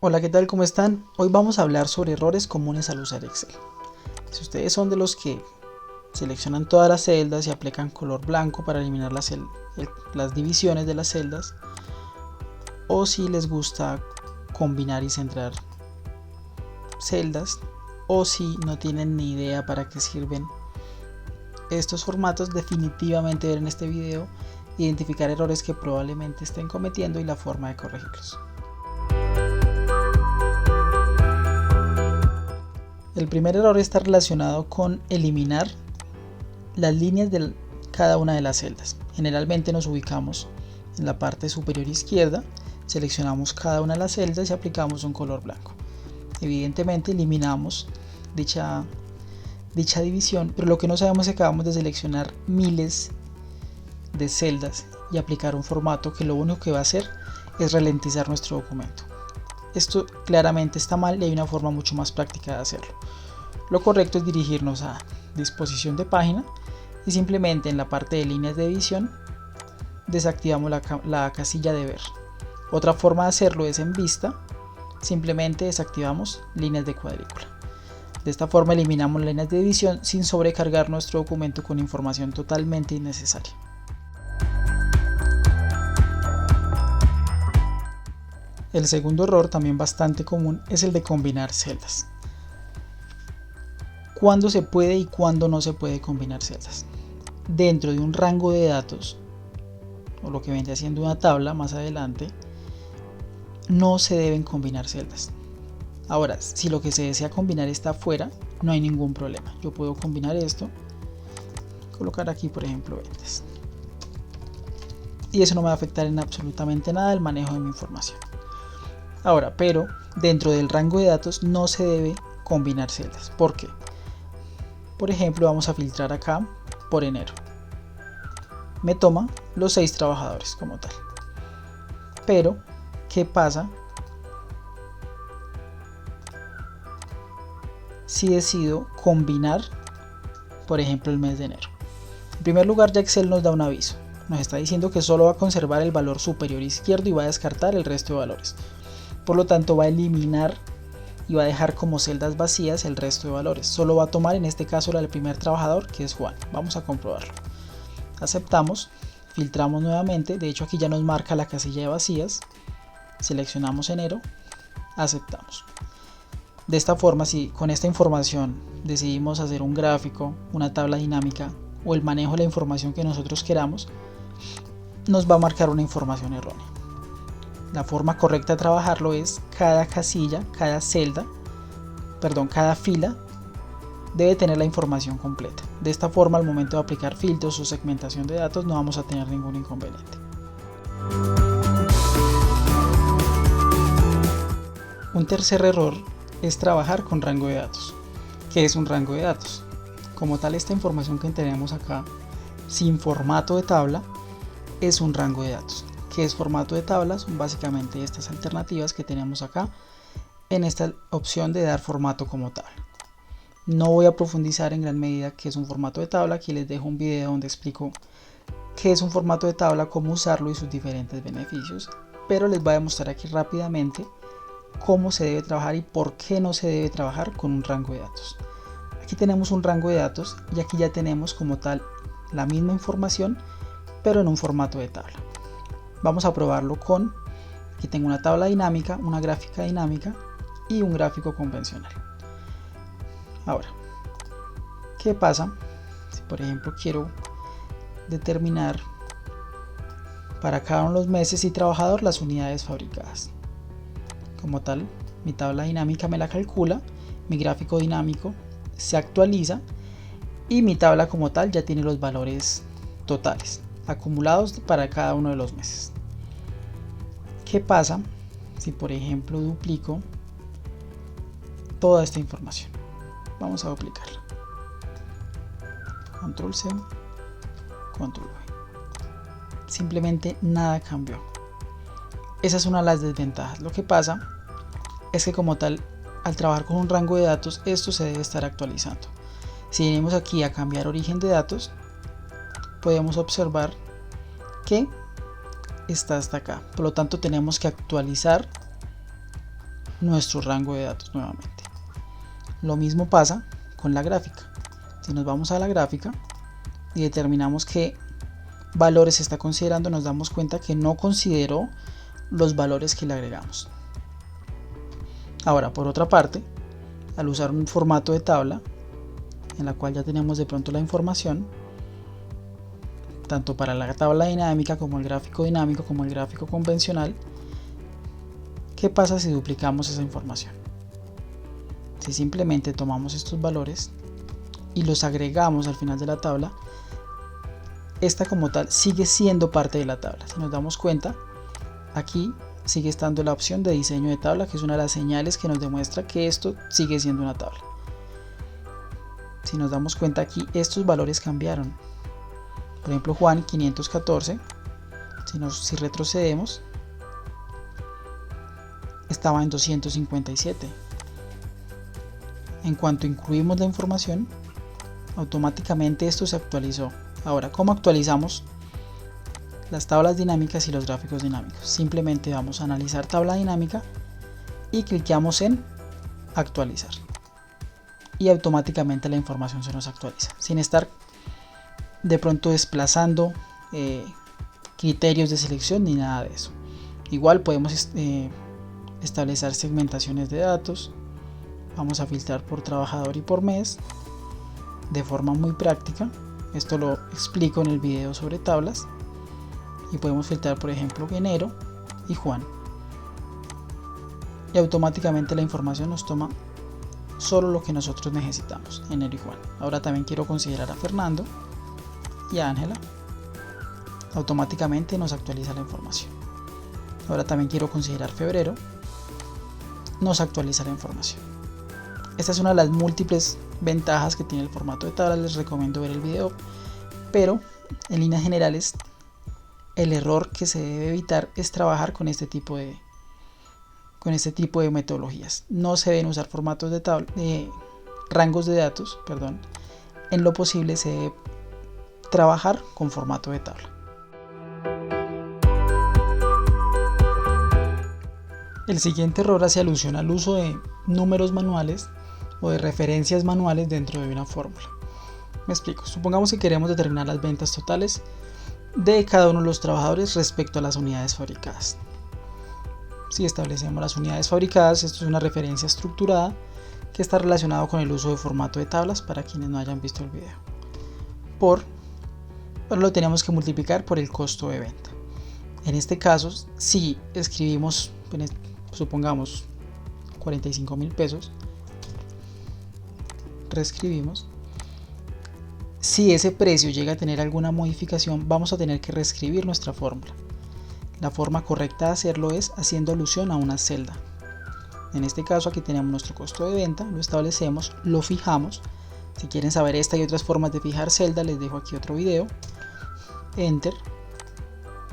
Hola, ¿qué tal? ¿Cómo están? Hoy vamos a hablar sobre errores comunes al usar Excel. Si ustedes son de los que seleccionan todas las celdas y aplican color blanco para eliminar las divisiones de las celdas, o si les gusta combinar y centrar celdas, o si no tienen ni idea para qué sirven estos formatos, definitivamente ver en este video, identificar errores que probablemente estén cometiendo y la forma de corregirlos. El primer error está relacionado con eliminar las líneas de cada una de las celdas. Generalmente nos ubicamos en la parte superior izquierda, seleccionamos cada una de las celdas y aplicamos un color blanco. Evidentemente eliminamos dicha división, pero lo que no sabemos es que acabamos de seleccionar miles de celdas y aplicar un formato que lo único que va a hacer es ralentizar nuestro documento. Esto claramente está mal y hay una forma mucho más práctica de hacerlo. Lo correcto es dirigirnos a disposición de página y simplemente en la parte de líneas de edición desactivamos la casilla de ver. Otra forma de hacerlo es en vista, simplemente desactivamos líneas de cuadrícula. De esta forma eliminamos líneas de edición sin sobrecargar nuestro documento con información totalmente innecesaria. El segundo error, también bastante común, es el de combinar celdas. ¿Cuándo se puede y cuándo no se puede combinar celdas? Dentro de un rango de datos, o lo que vendría siendo una tabla más adelante, no se deben combinar celdas. Ahora, si lo que se desea combinar está afuera, no hay ningún problema. Yo puedo combinar esto, colocar aquí por ejemplo ventas, y eso no me va a afectar en absolutamente nada el manejo de mi información. Ahora, pero dentro del rango de datos no se debe combinar celdas. ¿Por qué? Por ejemplo, vamos a filtrar acá por enero. Me toma los 6 trabajadores como tal. Pero, ¿qué pasa si decido combinar, por ejemplo, el mes de enero? En primer lugar, ya Excel nos da un aviso. Nos está diciendo que solo va a conservar el valor superior izquierdo y va a descartar el resto de valores. Por lo tanto, va a eliminar y va a dejar como celdas vacías el resto de valores. Solo va a tomar en este caso la del primer trabajador, que es Juan. Vamos a comprobarlo. Aceptamos, filtramos nuevamente. De hecho, aquí ya nos marca la casilla de vacías. Seleccionamos enero, aceptamos. De esta forma, si con esta información decidimos hacer un gráfico, una tabla dinámica o el manejo de la información que nosotros queramos, nos va a marcar una información errónea. La forma correcta de trabajarlo es cada casilla, cada fila debe tener la información completa. De esta forma, al momento de aplicar filtros o segmentación de datos, no vamos a tener ningún inconveniente. Un tercer error es trabajar con rango de datos. ¿Qué es un rango de datos? Como tal, esta información que tenemos acá, sin formato de tabla, es un rango de datos. ¿Qué es formato de tabla? Son básicamente estas alternativas que tenemos acá en esta opción de dar formato como tabla. No voy a profundizar en gran medida qué es un formato de tabla. Aquí les dejo un video donde explico qué es un formato de tabla, cómo usarlo y sus diferentes beneficios, pero les voy a demostrar aquí rápidamente cómo se debe trabajar y por qué no se debe trabajar con un rango de datos. Aquí tenemos un rango de datos y aquí ya tenemos como tal la misma información, pero en un formato de tabla. Vamos a probarlo con, aquí tengo una tabla dinámica, una gráfica dinámica y un gráfico convencional. Ahora, ¿qué pasa si por ejemplo quiero determinar para cada uno de los meses y trabajador las unidades fabricadas? Como tal, mi tabla dinámica me la calcula, mi gráfico dinámico se actualiza y mi tabla como tal ya tiene los valores totales acumulados para cada uno de los meses. ¿Qué pasa si por ejemplo duplico toda esta información? Vamos a duplicarla. Control C, Control V. Simplemente nada cambió. Esa es una de las desventajas. Lo que pasa es que como tal, al trabajar con un rango de datos, esto se debe estar actualizando. Si venimos aquí a cambiar origen de datos, podemos observar que está hasta acá. Por lo tanto, tenemos que actualizar nuestro rango de datos nuevamente. Lo mismo pasa con la gráfica. Si nos vamos a la gráfica y determinamos qué valores está considerando, nos damos cuenta que no consideró los valores que le agregamos. Ahora, por otra parte, al usar un formato de tabla en la cual ya tenemos de pronto la información, tanto para la tabla dinámica como el gráfico dinámico como el gráfico convencional, ¿qué pasa si duplicamos esa información? Si simplemente tomamos estos valores y los agregamos al final de la tabla, esta como tal sigue siendo parte de la tabla. Si nos damos cuenta, aquí sigue estando la opción de diseño de tabla, que es una de las señales que nos demuestra que esto sigue siendo una tabla. Si nos damos cuenta, aquí estos valores cambiaron. Por ejemplo, Juan 514, si retrocedemos, estaba en 257. En cuanto incluimos la información, automáticamente esto se actualizó. Ahora, ¿cómo actualizamos las tablas dinámicas y los gráficos dinámicos? Simplemente vamos a analizar tabla dinámica y cliqueamos en actualizar. Y automáticamente la información se nos actualiza, sin estar de pronto desplazando criterios de selección ni nada de eso. Igual podemos establecer segmentaciones de datos. Vamos a filtrar por trabajador y por mes de forma muy práctica. Esto lo explico en el video sobre tablas. Y podemos filtrar, por ejemplo, enero y Juan. Y automáticamente la información nos toma solo lo que nosotros necesitamos, enero y Juan. Ahora también quiero considerar a Fernando y a Ángela. Automáticamente nos actualiza la información. Ahora también quiero considerar febrero. Nos actualiza la información. Esta es una de las múltiples ventajas que tiene el formato de tablas. Les recomiendo ver el video, pero en líneas generales el error que se debe evitar es trabajar con este tipo de metodologías. No se deben usar formatos de rangos de datos, En lo posible se debe trabajar con formato de tabla. El siguiente error hace alusión al uso de números manuales o de referencias manuales dentro de una fórmula. Me explico. Supongamos que queremos determinar las ventas totales de cada uno de los trabajadores respecto a las unidades fabricadas. Si establecemos las unidades fabricadas, esto es una referencia estructurada que está relacionado con el uso de formato de tablas para quienes no hayan visto el video. Pero lo tenemos que multiplicar por el costo de venta. En este caso, si escribimos, supongamos 45.000 pesos, reescribimos. Si ese precio llega a tener alguna modificación, vamos a tener que reescribir nuestra fórmula. La forma correcta de hacerlo es haciendo alusión a una celda. En este caso aquí tenemos nuestro costo de venta, lo establecemos, lo fijamos. Si quieren saber esta y otras formas de fijar celda, les dejo aquí otro video. Enter.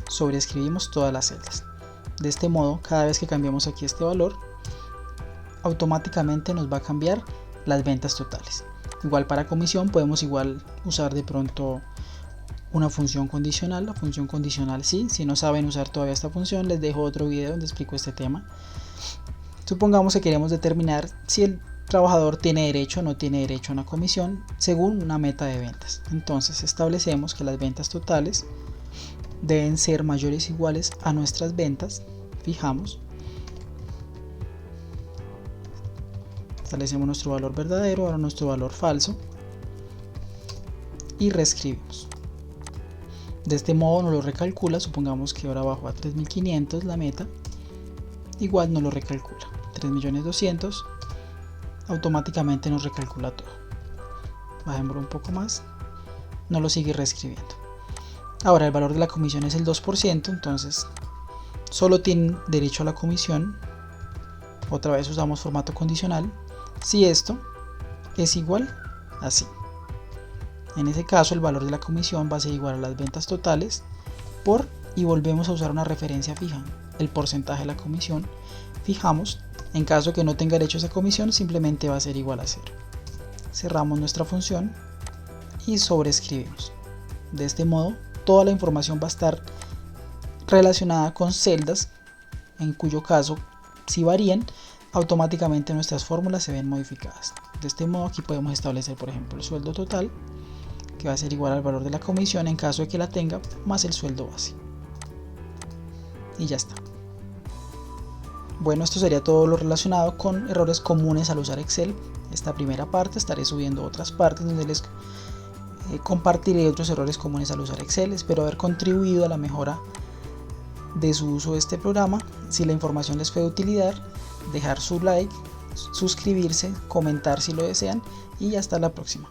Sobreescribimos todas las celdas. De este modo, cada vez que cambiamos aquí este valor, automáticamente nos va a cambiar las ventas totales. Igual para comisión podemos usar de pronto una función condicional. La función condicional sí, si no saben usar todavía esta función, les dejo otro video donde explico este tema. Supongamos que queremos determinar si el trabajador tiene derecho o no tiene derecho a una comisión según una meta de ventas. Entonces establecemos que las ventas totales deben ser mayores o iguales a nuestras ventas. Fijamos. Establecemos nuestro valor verdadero, ahora nuestro valor falso y reescribimos. De este modo nos lo recalcula. Supongamos que ahora bajó a 3.500 la meta, igual nos lo recalcula. 3.200.000, automáticamente nos recalcula todo. Bajémoslo un poco más, nos lo sigue reescribiendo. Ahora el valor de la comisión es el 2%, entonces solo tienen derecho a la comisión. Otra vez usamos formato condicional si esto es igual a así. En ese caso el valor de la comisión va a ser igual a las ventas totales y volvemos a usar una referencia fija, el porcentaje de la comisión. Fijamos. En caso que no tenga derecho a esa comisión, simplemente va a ser igual a 0. Cerramos nuestra función y sobreescribimos. De este modo toda la información va a estar relacionada con celdas, en cuyo caso si varían automáticamente nuestras fórmulas se ven modificadas. De este modo aquí podemos establecer, por ejemplo, el sueldo total, que va a ser igual al valor de la comisión en caso de que la tenga, más el sueldo base. Y ya está. Bueno, esto sería todo lo relacionado con errores comunes al usar Excel. Esta primera parte, estaré subiendo otras partes donde les compartiré otros errores comunes al usar Excel. Espero haber contribuido a la mejora de su uso de este programa. Si la información les fue de utilidad, dejar su like, suscribirse, comentar si lo desean y hasta la próxima.